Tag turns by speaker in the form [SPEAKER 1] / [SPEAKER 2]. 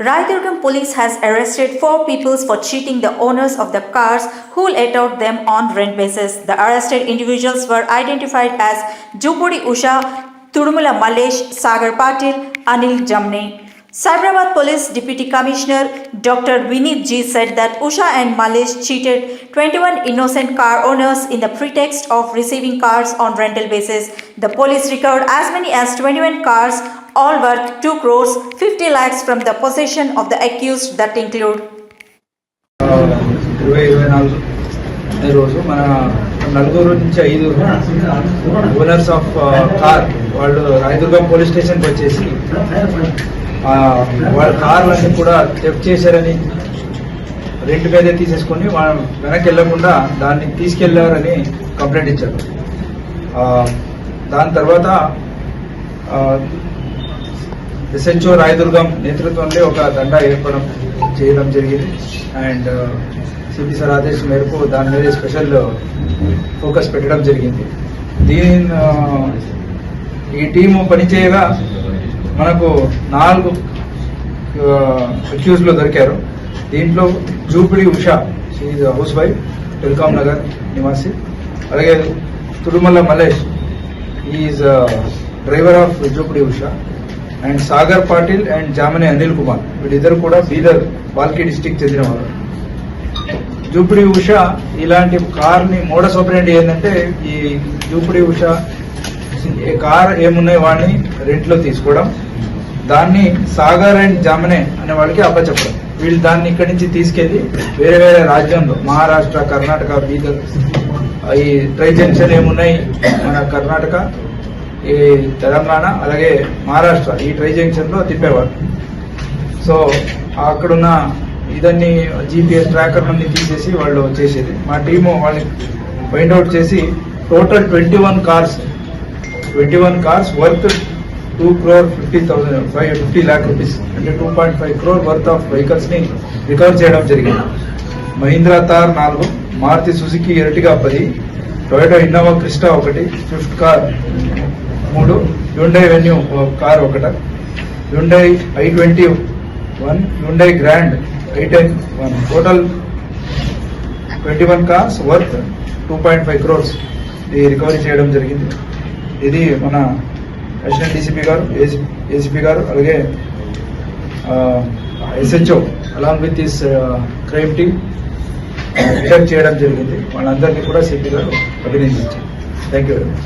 [SPEAKER 1] Raidurgam police has arrested 4 people for cheating the owners of the cars who let out them on rent basis. The arrested individuals were identified as Jupudi Usha, Tudumula Malesh, Sagar Patil, Anil Jamne. Cyberabad Police Deputy Commissioner Dr. Vinit G said that Usha and Malesh cheated 21 innocent car owners in the pretext of receiving cars on rental basis. The police recovered as many as 21 cars, all worth 2 crores 50 lakhs from the possession of the accused that include
[SPEAKER 2] రోజు మన నలుగురు నుంచి 5 owners of car వాళ్ళు Rayadurgam police స్టేషన్కి వచ్చేసి వాళ్ళ కార్లన్నీ కూడా theft చేశారని రెంట్ మీదే తీసేసుకొని వాళ్ళు వెనక్కి వెళ్ళకుండా దాన్ని తీసుకెళ్లారని కంప్లైంట్ ఇచ్చారు. దాని తర్వాత ఎస్హెచ్ఓ రాయదుర్గం నేతృత్వంలో ఒక దండా ఏర్పడం చేయడం జరిగింది. అండ్ సిపి సార్ ఆదేశం మేరకు దాని మీద స్పెషల్ ఫోకస్ పెట్టడం జరిగింది. ఈ టీము పనిచేయగా మనకు 4 అక్యూజ్లో దొరికారు. దీంట్లో Jupidi Usha, she housewife, telecom Nagar నివాసి. అలాగే Tudumala Malesh, is driver of Jupidi Usha. And Sagar Patil and Jamane Anil Kumar, వీళ్ళిద్దరు కూడా బీదర్ బాల్కి డిస్టిక్ చెందినవారు. జూపిడి ఉషా ఇలాంటి కార్ని మోడస్ ఆపరేండి ఏంటంటే, ఈ జూపిడి ఉషా కార్ ఏమున్నాయి వాడిని రెంట్లో తీసుకోవడం, దాన్ని సాగర్ అండ్ జామనే అనే వాళ్ళకి అప్పచెప్పడం. వీళ్ళు దాన్ని ఇక్కడి నుంచి తీసుకెళ్లి వేరే వేరే రాజ్యంలో మహారాష్ట్ర, కర్ణాటక, బీదర్, ఈ ట్రై జంక్షన్ ఏమున్నాయి మన కర్ణాటక, ఈ తెలంగాణ, అలాగే మహారాష్ట్ర, ఈ ట్రై జంక్షన్ లో తిప్పేవారు. సో అక్కడున్న ఇదన్నీ జీపీఎస్ ట్రాకర్ నుండి తీసేసి వాళ్ళు చేసేది. మా టీము వాళ్ళని ఫైండ్ అవుట్ చేసి total 21 cars worth 2 crore 50 lakh rupees, అంటే 2.5 crore వర్త్ ఆఫ్ వెహికల్స్ ని రికవర్ చేయడం జరిగింది. Mahindra Thar 4, Maruti Suzuki Ertiga 10, Toyota Innova Crysta 1, Swift car 3, Hyundai Venue car 1, Hyundai i20 1, Hyundai Grand i10 1. Total 21 cars worth 2.5 crores recovery చేయడం జరిగింది. ఇది మన additional DCP గారు, ACP గారు, అలాగే SHO along with this crime team detect చేయడం జరిగింది. వాళ్ళందరినీ కూడా సిపి గారు అభినందించారు. Thank you very much.